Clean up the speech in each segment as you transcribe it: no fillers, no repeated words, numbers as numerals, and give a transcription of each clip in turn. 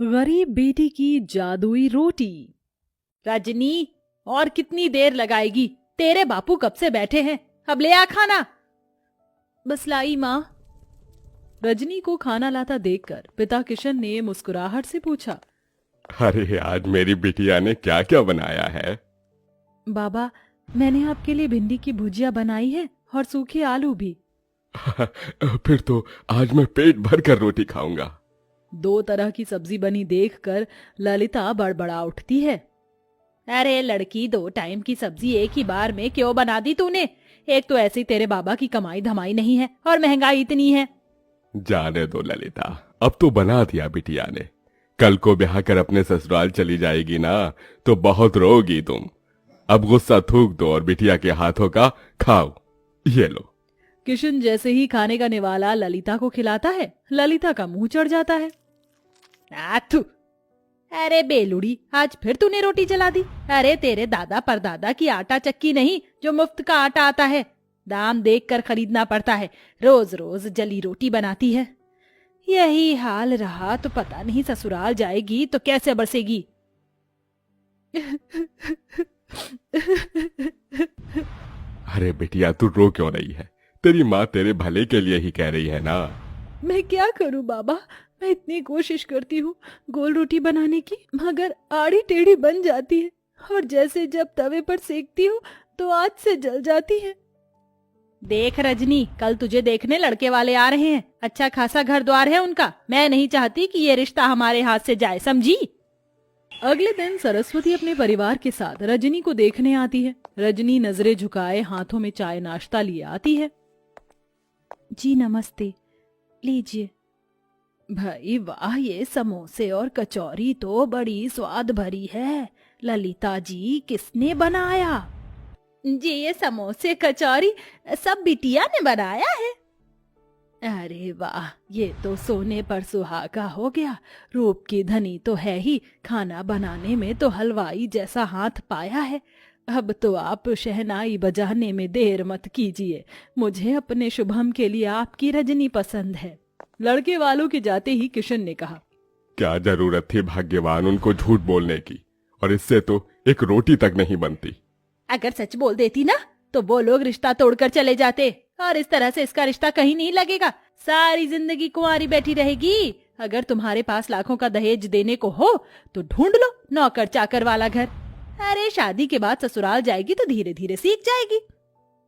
गरीब बेटी की जादुई रोटी। रजनी, और कितनी देर लगाएगी? तेरे बापू कब से बैठे हैं, अब ले आ खाना। बस लाई माँ। रजनी को खाना लाता देखकर पिता किशन ने मुस्कुराहट से पूछा, अरे आज मेरी बिटिया ने क्या क्या बनाया है? बाबा, मैंने आपके लिए भिंडी की भुजिया बनाई है और सूखे आलू भी। फिर तो आज मैं पेट भर कर रोटी खाऊंगा। 2 तरह की सब्जी बनी देखकर ललिता बड़बड़ा उठती है। अरे लड़की, 2 टाइम की सब्जी एक ही बार में क्यों बना दी तूने? एक तो ऐसी तेरे बाबा की कमाई धमाई नहीं है और महंगाई इतनी है। जाने दो ललिता, अब तो बना दिया बिटिया ने। कल को ब्याह कर अपने ससुराल चली जाएगी ना, तो बहुत रोगी तुम। अब गुस्सा थूक दो और बिटिया के हाथों का खाओ। ये लो। किशन जैसे ही खाने का निवाला ललिता को खिलाता है, ललिता का मुंह चढ़ जाता है। आथू! अरे बेलुड़ी, आज फिर तूने रोटी जला दी। अरे तेरे दादा परदादा की आटा चक्की नहीं जो मुफ्त का आटा आता है, दाम देखकर खरीदना पड़ता है। रोज रोज जली रोटी बनाती है। यही हाल रहा तो पता नहीं ससुराल जाएगी तो कैसे बरसेगी। अरे बिटिया, तू रो क्यों रही है? तेरी माँ तेरे भले के लिए ही कह रही है ना। मैं क्या करूं बाबा, मैं इतनी कोशिश करती हूँ गोल रोटी बनाने की, मगर आड़ी टेढ़ी बन जाती है और जैसे जब तवे पर सेकती हूँ तो आँच से जल जाती है। देख रजनी, कल तुझे देखने लड़के वाले आ रहे हैं। अच्छा खासा घर द्वार है उनका। मैं नहीं चाहती कि ये रिश्ता हमारे हाथ से जाए, समझी? अगले दिन सरस्वती अपने परिवार के साथ रजनी को देखने आती है। रजनी नजरें झुकाए हाथों में चाय नाश्ता लिए आती है। जी नमस्ते, लीजिए। भाई वाह, ये समोसे और कचौरी तो बड़ी स्वाद भरी है। ललिता जी, किसने बनाया? जी ये समोसे कचौरी सब बिटिया ने बनाया है। अरे वाह, ये तो सोने पर सुहागा हो गया। रूप की धनी तो है ही, खाना बनाने में तो हलवाई जैसा हाथ पाया है। अब तो आप शहनाई बजाने में देर मत कीजिए। मुझे अपने शुभम के लिए आपकी रजनी पसंद है। लड़के वालों के जाते ही किशन ने कहा, क्या जरूरत थी भाग्यवान उनको झूठ बोलने की, और इससे तो एक रोटी तक नहीं बनती। अगर सच बोल देती ना तो वो लोग रिश्ता तोड़कर चले जाते, और इस तरह से इसका रिश्ता कहीं नहीं लगेगा। सारी जिंदगी कुंवारी बैठी रहेगी। अगर तुम्हारे पास लाखों का दहेज देने को हो तो ढूंढ लो नौकर चाकर वाला घर। अरे शादी के बाद ससुराल जाएगी तो धीरे धीरे सीख जाएगी।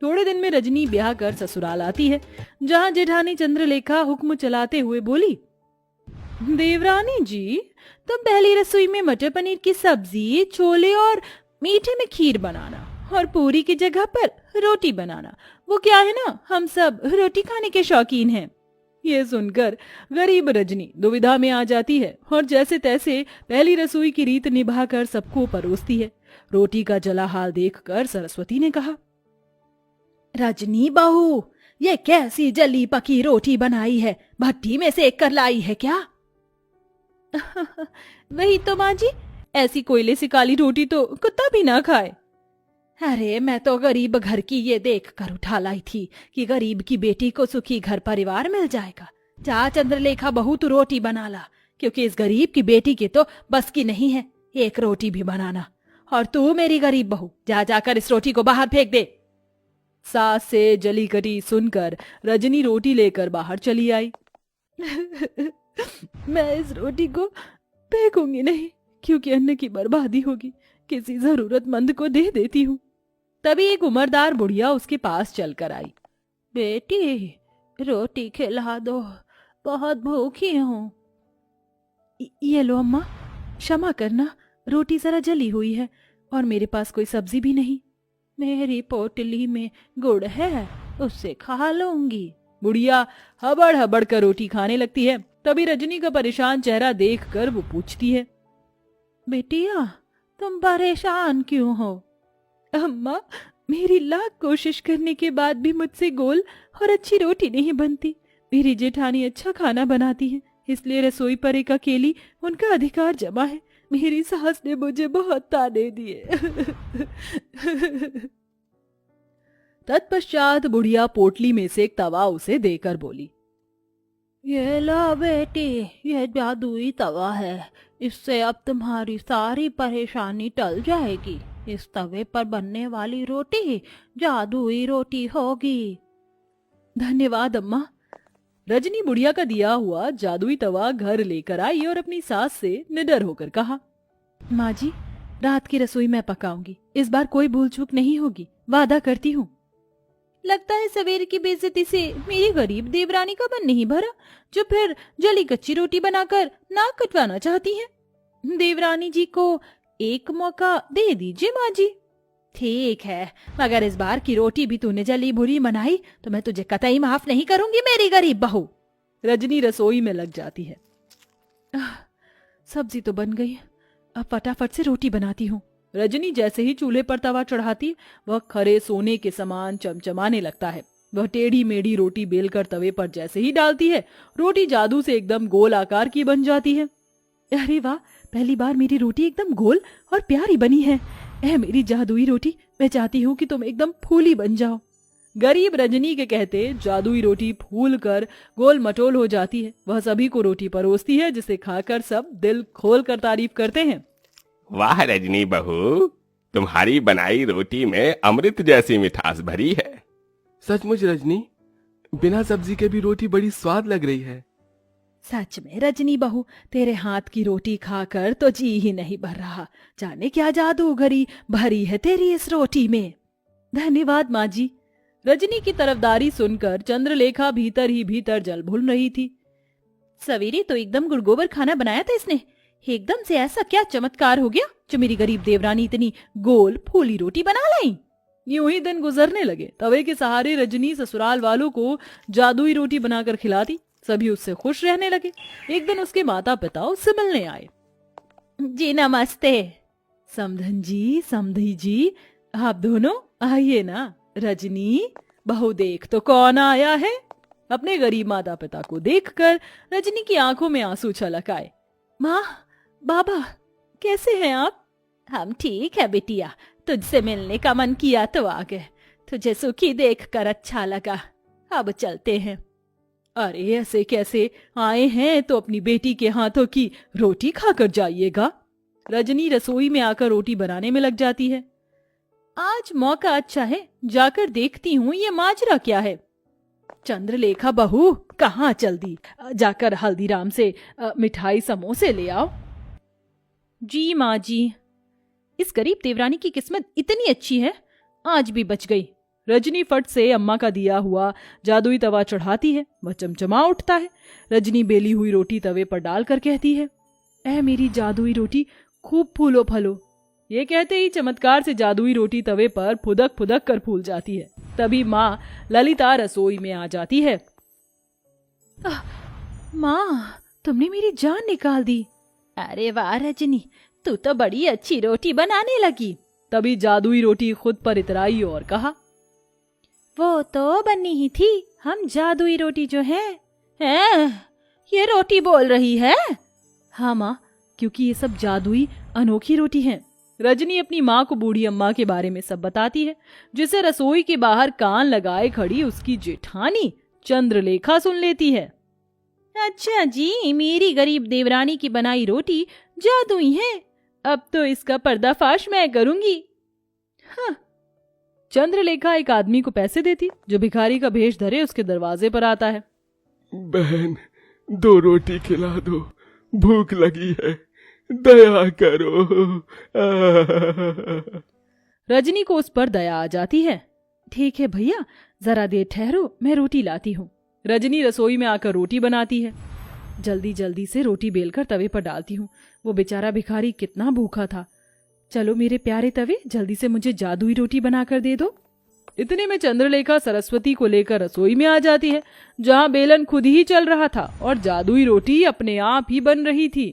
थोड़े दिन में रजनी ब्याह कर ससुराल आती है, जहाँ जेठानी चंद्रलेखा हुक्म चलाते हुए बोली, देवरानी जी, तुम पहली रसोई में मटर पनीर की सब्जी, छोले और मीठे में खीर बनाना, और पूरी की जगह पर रोटी बनाना। वो क्या है ना, हम सब रोटी खाने के शौकीन हैं। ये सुनकर गरीब रजनी दुविधा में आ जाती है और जैसे तैसे पहली रसोई की रीत निभाकर सबको परोसती है। रोटी का जला हाल देखकर सरस्वती ने कहा, रजनी बहू, ये कैसी जली पकी रोटी बनाई है? भट्टी में सेक कर लाई है क्या? वही तो माँ जी, ऐसी कोयले से काली रोटी तो कुत्ता भी ना खाए। अरे मैं तो गरीब घर की ये देख कर उठा लाई थी कि गरीब की बेटी को सुखी घर परिवार मिल जाएगा। जा चंद्रलेखा बहू, तू रोटी बना ला, क्योंकि इस गरीब की बेटी की तो बस की नहीं है एक रोटी भी बनाना। और तू मेरी गरीब बहू, जा जाकर इस रोटी को बाहर फेंक दे। सास से जली कटी सुनकर रजनी रोटी लेकर बाहर चली आई। मैं इस रोटी को फेंकूंगी नहीं, क्योंकि अन्न की बर्बादी होगी। किसी जरूरतमंद को दे देती हूँ। तभी एक उम्रदार बुढ़िया उसके पास चलकर आई। बेटी, रोटी खिला दो, बहुत भूखी हूँ। ये लो अम्मा, क्षमा करना, रोटी जरा जली हुई है और मेरे पास कोई सब्जी भी नहीं। मेरी पोटली में गुड़ है, उससे खा लूंगी। बुढ़िया हबड़ हबड़ कर रोटी खाने लगती है। तभी रजनी का परेशान चेहरा देखकर वो पूछती है, बेटिया, तुम परेशान क्यों हो? अम्मा, मेरी लाख कोशिश करने के बाद भी मुझसे गोल और अच्छी रोटी नहीं बनती। मेरी जेठानी अच्छा खाना बनाती है, इसलिए रसोई पर एक अकेली उनका अधिकार जमा है। मेरी सास ने मुझे बहुत ताने दिए। तत्पश्चात बुढ़िया पोटली में से एक तवा उसे देकर बोली, ये लो बेटी, ये जादुई तवा है। इससे अब तुम्हारी सारी परेशानी टल जाएगी। इस तवे पर बनने वाली रोटी जादुई रोटी होगी। धन्यवाद अम्मा। रजनी बुढ़िया का दिया हुआ जादुई तवा घर लेकर आई और अपनी सास से निडर होकर कहा, माँ जी, रात की रसोई मैं पकाऊंगी। इस बार कोई भूल चूक नहीं होगी, वादा करती हूँ। लगता है सवेरे की बेइज्जती से मेरी गरीब देवरानी का मन नहीं भरा, जो फिर जली कच्ची रोटी बनाकर नाक कटवाना चाहती हैं। देवरानी जी को एक मौका दे दीजिए माँ जी। ठीक है, मगर इस बार की रोटी भी तूने जली बुरी बनाई तो मैं तुझे कतई माफ नहीं करूंगी मेरी गरीब बहू। रजनी रसोई में लग जाती है। सब्जी तो बन गई, अब फटाफट से रोटी बनाती हूँ। रजनी जैसे ही चूल्हे पर तवा चढ़ाती, वह खरे सोने के समान चमचमाने लगता है। वह टेढ़ी मेढ़ी रोटी बेलकर तवे पर जैसे ही डालती है, रोटी जादू से एकदम गोल आकार की बन जाती है। अरे वाह, पहली बार मेरी रोटी एकदम गोल और प्यारी बनी है। ऐ मेरी जादुई रोटी, मैं चाहती हूँ कि तुम एकदम फूली बन जाओ। गरीब रजनी के कहते जादुई रोटी फूल कर गोल मटोल हो जाती है। वह सभी को रोटी परोसती है, जिसे खाकर सब दिल खोल कर तारीफ करते हैं। वाह रजनी बहू, तुम्हारी बनाई रोटी में अमृत जैसी मिठास भरी है। सचमुच रजनी, बिना सब्जी के भी रोटी बड़ी स्वाद लग रही है। सच में रजनी बहू, तेरे हाथ की रोटी खाकर तो जी ही नहीं भर रहा। जाने क्या जादूगरी भरी है तेरी इस रोटी में। धन्यवाद माँ जी। रजनी की तरफदारी सुनकर चंद्रलेखा भीतर ही भीतर जल भूल रही थी। सवेरे तो एकदम गुड़गोबर खाना बनाया था इसने, एकदम से ऐसा क्या चमत्कार हो गया जो मेरी गरीब देवरानी इतनी गोल फूली रोटी बना लाई। यूं ही दिन गुजरने लगे। तवे के सहारे रजनी ससुराल वालों को जादुई रोटी बनाकर खिलाती। सभी उससे खुश रहने लगे। एक दिन उसके माता पिता उससे मिलने आए। जी नमस्ते। समधन जी, समधी जी, आप दोनों आइए ना। रजनी बहू, देख तो कौन आया है। अपने गरीब माता पिता को देखकर रजनी की आंखों में आंसू छलक आए। माँ, बाबा, कैसे हैं आप? हम ठीक है बिटिया, तुझसे मिलने का मन किया तो आ गए। तुझे सुखी देखकर अच्छा लगा, अब चलते हैं। अरे ऐसे कैसे आए हैं, तो अपनी बेटी के हाथों की रोटी खाकर जाइएगा। रजनी रसोई में आकर रोटी बनाने में लग जाती है। आज मौका अच्छा है, जाकर देखती हूँ ये माजरा क्या है। चंद्रलेखा बहू, कहाँ चल दी? जाकर हल्दीराम से मिठाई समोसे ले आओ। जी माँ जी। इस गरीब देवरानी की किस्मत इतनी अच्छी है, आज भी बच गई। रजनी फट से अम्मा का दिया हुआ जादुई तवा चढ़ाती है। वह चमचमा उठता है। रजनी बेली हुई रोटी तवे पर डालकर कहती है, ऐ मेरी जादुई रोटी, खूब फूलो फलो। ये कहते ही चमत्कार से जादुई रोटी तवे पर फुदक फुदक कर फूल जाती है। तभी माँ ललिता रसोई में आ जाती है। माँ, तुमने मेरी जान निकाल दी। अरे वाह रजनी, तू तो बड़ी अच्छी रोटी बनाने लगी। तभी जादुई रोटी खुद पर इतराई और कहा, वो तो बनी ही थी, हम जादुई रोटी जो है। ये रोटी बोल रही है? हाँ माँ, क्योंकि ये सब जादुई अनोखी रोटी है। रजनी अपनी माँ को बूढ़ी अम्मा के बारे में सब बताती है, जिसे रसोई के बाहर कान लगाए खड़ी उसकी जेठानी चंद्रलेखा सुन लेती है। अच्छा जी, मेरी गरीब देवरानी की बनाई रोटी जादुई है, अब तो इसका पर्दाफाश मैं करूंगी। हाँ। चंद्रलेखा एक आदमी को पैसे देती, जो भिखारी का भेष धरे उसके दरवाजे पर आता है। बहन, 2 रोटी खिला दो, भूख लगी है, दया करो। रजनी को उस पर दया आ जाती है। ठीक है भैया, जरा देर ठहरो, मैं रोटी लाती हूँ। रजनी रसोई में आकर रोटी बनाती है। जल्दी जल्दी से रोटी बेलकर तवे पर डालती हूँ। वो बेचारा भिखारी कितना भूखा था। चलो मेरे प्यारे तवे, जल्दी से मुझे जादुई रोटी बनाकर दे दो। इतने में चंद्रलेखा सरस्वती को लेकर रसोई में आ जाती है, जहाँ बेलन खुद ही चल रहा था और जादुई रोटी अपने आप ही बन रही थी।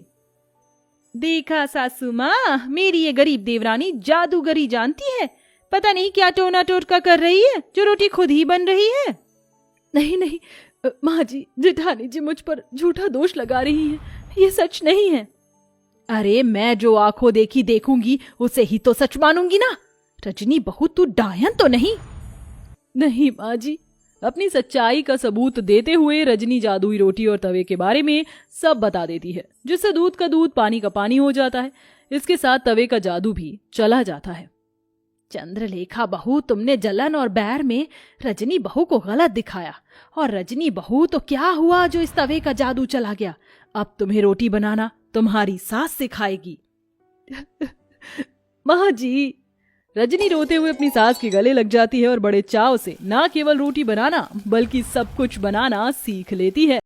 देखा सासू माँ, मेरी ये गरीब देवरानी जादूगरी जानती है। पता नहीं क्या टोना टोटका कर रही है, जो रोटी खुद ही बन रही है। नहीं नहीं माँ जी, जेठानी जी मुझ पर झूठा दोष लगा रही हैं, ये सच नहीं है। अरे मैं जो आंखों देखी देखूंगी उसे ही तो सच मानूंगी ना। रजनी बहू, तू डायन तो नहीं? नहीं माँ जी, अपनी सच्चाई का सबूत देते हुए रजनी जादुई रोटी और तवे के बारे में सब बता देती है, जिससे दूध का दूध पानी का पानी हो जाता है। इसके साथ तवे का जादू भी चला जाता है। चंद्रलेखा बहू, तुमने जलन और बैर में रजनी बहू को गलत दिखाया, और रजनी बहू तो क्या हुआ जो इस तवे का जादू चला गया। अब तुम्हें रोटी बनाना तुम्हारी सास सिखाएगी। माँ जी, रजनी रोते हुए अपनी सास के गले लग जाती है और बड़े चाव से ना केवल रोटी बनाना बल्कि सब कुछ बनाना सीख लेती है।